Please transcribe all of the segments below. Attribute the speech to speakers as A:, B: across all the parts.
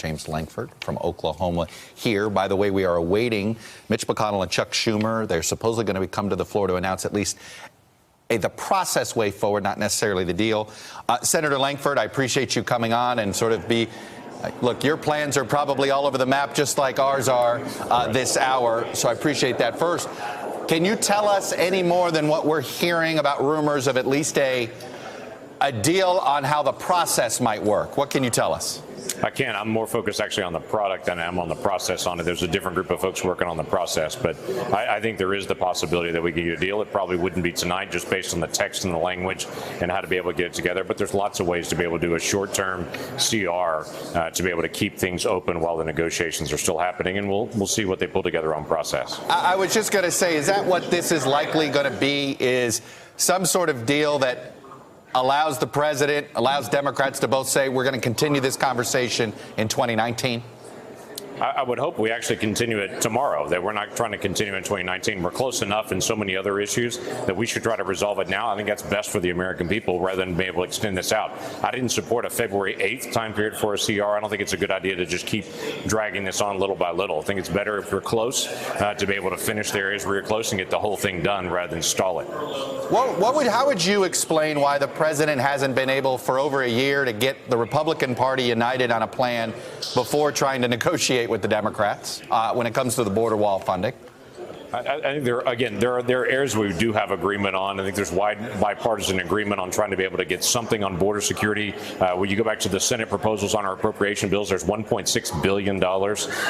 A: James Lankford from Oklahoma here. By the way, we are awaiting Mitch McConnell and Chuck Schumer. They're supposedly going to come to the floor to announce at least the process way forward, not necessarily the deal. Senator Lankford, I appreciate you coming on and sort of look, your plans are probably all over the map, just like ours are this hour. So I appreciate that. First, can you tell us any more than what we're hearing about rumors of at least a deal on how the process might work? What can you tell us?
B: I can. I'm more focused actually on the product than I am on the process on it. There's a different group of folks working on the process, but I think there is the possibility that we can get a deal. It probably wouldn't be tonight just based on the text and the language and how to be able to get it together, but there's lots of ways to be able to do a short-term CR to be able to keep things open while the negotiations are still happening, and we'll see what they pull together on process.
A: I was just going to say, is that what this is likely going to be, is some sort of deal that allows the president, allows Democrats to both say we're going to continue this conversation in 2019?
B: I would hope we actually continue it tomorrow, that we're not trying to continue in 2019. We're close enough in so many other issues that we should try to resolve it now. I think that's best for the American people rather than be able to extend this out. I didn't support a February 8th time period for a CR. I don't think it's a good idea to just keep dragging this on little by little. I think it's better if we're close to be able to finish the areas where you're close and get the whole thing done rather than stall it.
A: How would you explain why the president hasn't been able for over a year to get the Republican Party united on a plan before trying to negotiate with the Democrats when it comes to the border wall funding?
B: I think there are areas we do have agreement on. I think there's wide bipartisan agreement on trying to be able to get something on border security. When you go back to the Senate proposals on our appropriation bills, there's $1.6 billion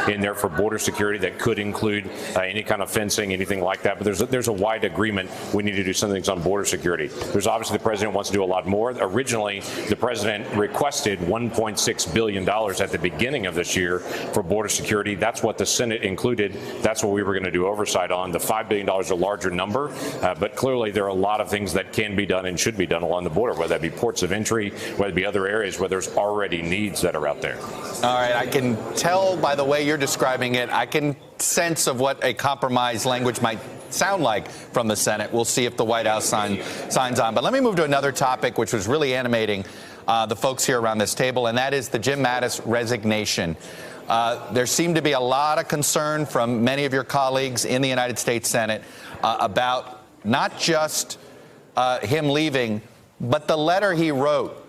B: in there for border security that could include any kind of fencing, anything like that. But there's a wide agreement. We need to do some things on border security. There's obviously the president wants to do a lot more. Originally, the president requested $1.6 billion at the beginning of this year for border security. That's what the Senate included. That's what we were going to do oversight on. The $5 billion is a larger number, but clearly there are a lot of things that can be done and should be done along the border, whether that be ports of entry, whether it be other areas where there's already needs that are out there.
A: All right, I can tell by the way you're describing it, I can sense of what a compromise language might sound like from the Senate. We'll see if the White House signs on. But let me move to another topic which was really animating the folks here around this table, and that is the Jim Mattis resignation. There seemed to be a lot of concern from many of your colleagues in the United States Senate about not just him leaving, but the letter he wrote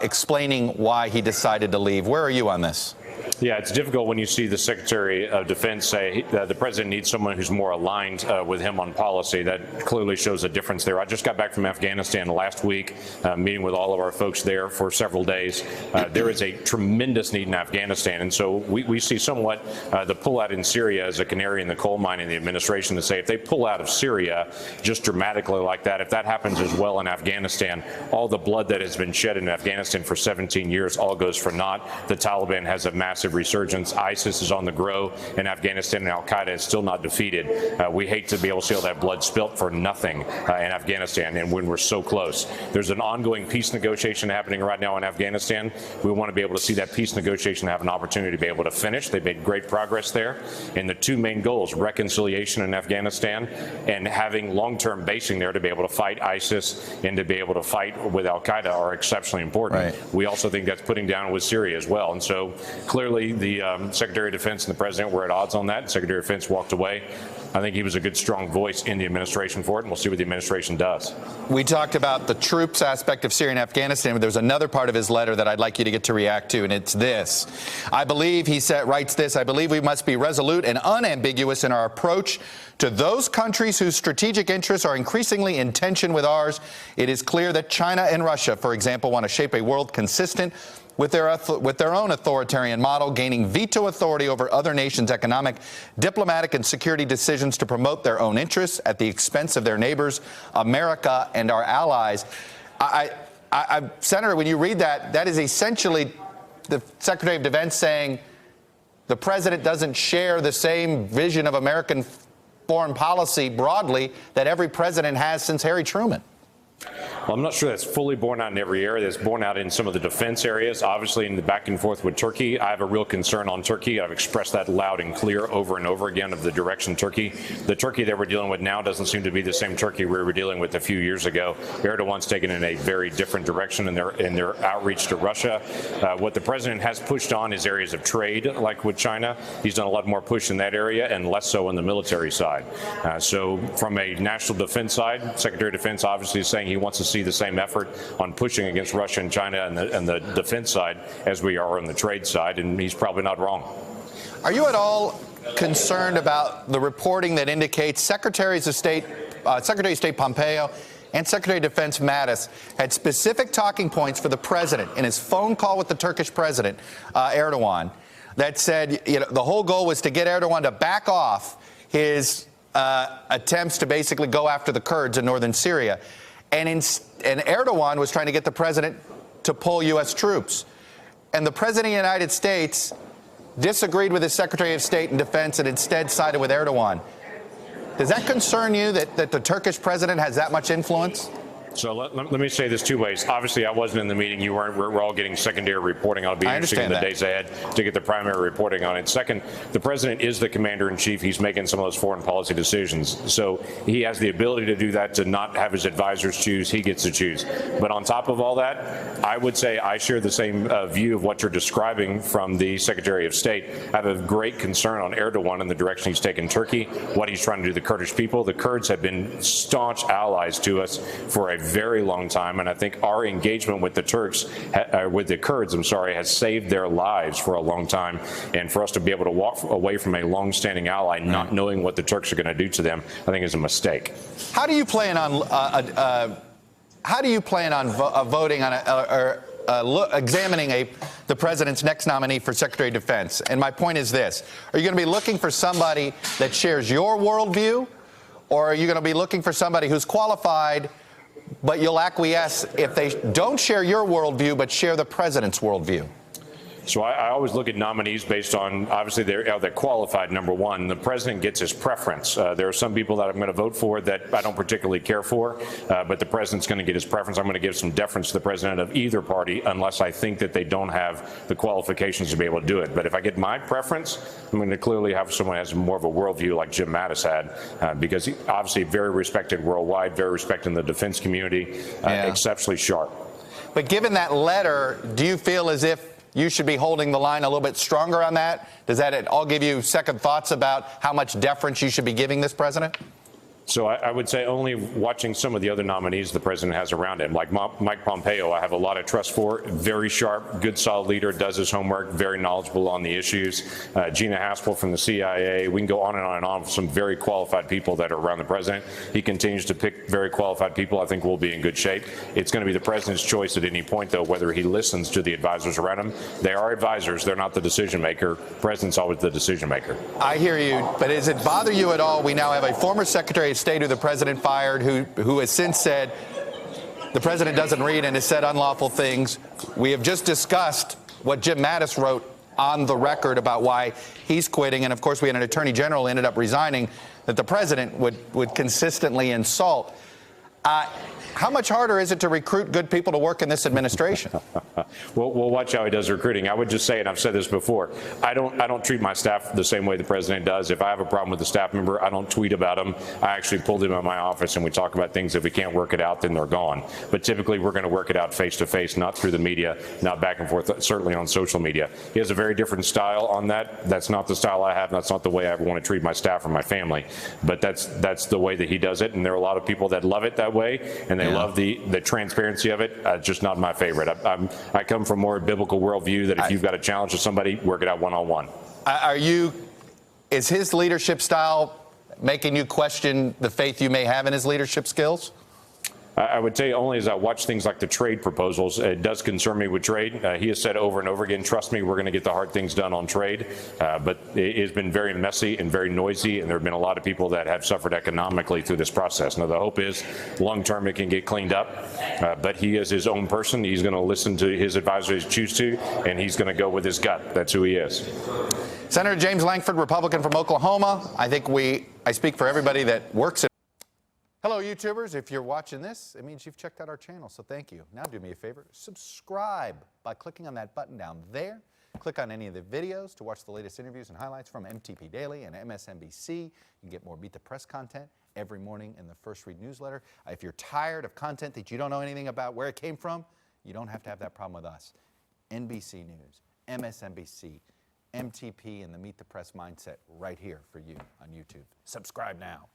A: explaining why he decided to leave. Where are you on this?
B: Yeah, it's difficult when you see the Secretary of Defense say the president needs someone who's more aligned with him on policy. That clearly shows a difference there. I just got back from Afghanistan last week, meeting with all of our folks there for several days. There is a tremendous need in Afghanistan, and so we see somewhat the pullout in Syria as a canary in the coal mine in the administration to say if they pull out of Syria just dramatically like that, if that happens as well in Afghanistan, all the blood that has been shed in Afghanistan for 17 years all goes for naught. The Taliban has a massive resurgence. ISIS is on the grow in Afghanistan, and Al-Qaeda is still not defeated. We hate to be able to see all that blood spilt for nothing in Afghanistan, and when we're so close. There's an ongoing peace negotiation happening right now in Afghanistan. We want to be able to see that peace negotiation have an opportunity to be able to finish. They've made great progress there. And the two main goals, reconciliation in Afghanistan and having long-term basing there to be able to fight ISIS and to be able to fight with Al-Qaeda are exceptionally important. Right. We also think that's putting down with Syria as well. And so clearly the Secretary of Defense and the President were at odds on that. Secretary of Defense walked away. I think he was a good, strong voice in the administration for it, and we'll see what the administration does.
A: We talked about the troops aspect of Syria and Afghanistan, but there's another part of his letter that I'd like you to get to react to, and it's this. I believe, he writes this, I believe we must be resolute and unambiguous in our approach to those countries whose strategic interests are increasingly in tension with ours. It is clear that China and Russia, for example, want to shape a world consistent with their own authoritarian model, gaining veto authority over other nations' economic, diplomatic, and security decisions to promote their own interests at the expense of their neighbors, America, and our allies. Senator, when you read that, that is essentially the Secretary of Defense saying the president doesn't share the same vision of American foreign policy broadly that every president has since Harry Truman.
B: Well, I'm not sure that's fully borne out in every area. That's borne out in some of the defense areas. Obviously, in the back and forth with Turkey, I have a real concern on Turkey. I've expressed that loud and clear over and over again of the direction Turkey. The Turkey that we're dealing with now doesn't seem to be the same Turkey we were dealing with a few years ago. Erdogan's taken in a very different direction in their outreach to Russia. What the president has pushed on is areas of trade, like with China. He's done a lot more push in that area and less so on the military side. So from a national defense side, Secretary of Defense obviously is saying he wants to see the same effort on pushing against Russia and China and the defense side as we are on the trade side, and he's probably not wrong.
A: Are you at all concerned about the reporting that indicates Secretary of State Pompeo and Secretary of Defense Mattis had specific talking points for the president in his phone call with the Turkish president, Erdogan, that said, the whole goal was to get Erdogan to back off his attempts to basically go after the Kurds in northern Syria. And Erdogan was trying to get the president to pull U.S. troops. And the president of the United States disagreed with his Secretary of State and Defense and instead sided with Erdogan. Does that concern you that the Turkish president has that much influence?
B: So let me say this two ways. Obviously, I wasn't in the meeting. You weren't. We're all getting secondary reporting. I'll be interested in the days ahead to get the primary reporting on it. Second, the president is the commander-in-chief. He's making some of those foreign policy decisions. So he has the ability to do that, to not have his advisors choose. He gets to choose. But on top of all that, I would say I share the same view of what you're describing from the Secretary of State. I have a great concern on Erdogan and the direction he's taken Turkey, what he's trying to do to the Kurdish people. The Kurds have been staunch allies to us for a very long time, and I think our engagement with the Kurds, has saved their lives for a long time. And for us to be able to walk away from a long-standing ally, not knowing what the Turks are going to do to them, I think is a mistake.
A: How do you plan on voting on examining the president's next nominee for Secretary of Defense? And my point is this: are you going to be looking for somebody that shares your worldview, or are you going to be looking for somebody who's qualified, but you'll acquiesce if they don't share your worldview but share the president's worldview?
B: So I always look at nominees based on, obviously, they're qualified, number one. The president gets his preference. There are some people that I'm going to vote for that I don't particularly care for, but the president's going to get his preference. I'm going to give some deference to the president of either party unless I think that they don't have the qualifications to be able to do it. But if I get my preference, I'm going to clearly have someone who has more of a worldview like Jim Mattis had, because he obviously very respected worldwide, very respected in the defense community, exceptionally sharp.
A: But given that letter, do you feel as if you should be holding the line a little bit stronger on that? Does that at all give you second thoughts about how much deference you should be giving this president?
B: So I would say only watching some of the other nominees the president has around him, like Mike Pompeo, I have a lot of trust for. Very sharp, good, solid leader, does his homework, very knowledgeable on the issues. Gina Haspel from the CIA. We can go on and on and on with some very qualified people that are around the president. He continues to pick very qualified people. I think we'll be in good shape. It's going to be the president's choice at any point, though, whether he listens to the advisors around him. They are advisors. They're not the decision maker. The president's always the decision maker.
A: I hear you, but does it bother you at all? We now have a former Secretary of State who the president fired, who has since said the president doesn't read and has said unlawful things. We have just discussed what Jim Mattis wrote on the record about why he's quitting. And of course, we had an attorney general who ended up resigning that the president would consistently insult. How much harder is it to recruit good people to work in this administration?
B: We'll watch how he does recruiting. I would just say, and I've said this before, I don't treat my staff the same way the president does. If I have a problem with a staff member, I don't tweet about them. I actually pull them in my office and we talk about things. If we can't work it out, then they're gone. But typically, we're going to work it out face to face, not through the media, not back and forth, certainly on social media. He has a very different style on that. That's not the style I have. That's not the way I want to treat my staff or my family. But that's the way that he does it. And there are a lot of people that love it that way, and they love the transparency of it. Just not my favorite. I come from more biblical worldview that if you've got a challenge with somebody, work it out one-on-one.
A: Is his leadership style making you question the faith you may have in his leadership skills?
B: I would say only as I watch things like the trade proposals. It does concern me with trade. He has said over and over again, trust me, we're going to get the hard things done on trade. But it has been very messy and very noisy, and there have been a lot of people that have suffered economically through this process. Now, the hope is long term it can get cleaned up, but he is his own person. He's going to listen to his advisors choose to, and he's going to go with his gut. That's who he is.
A: Senator James Lankford, Republican from Oklahoma. I think I speak for everybody that works in Hello, YouTubers. If you're watching this, it means you've checked out our channel, so thank you. Now do me a favor, subscribe by clicking on that button down there. Click on any of the videos to watch the latest interviews and highlights from MTP Daily and MSNBC. You can get more Meet the Press content every morning in the First Read newsletter. If you're tired of content that you don't know anything about where it came from, you don't have to have that problem with us. NBC News, MSNBC, MTP, and the Meet the Press mindset right here for you on YouTube. Subscribe now.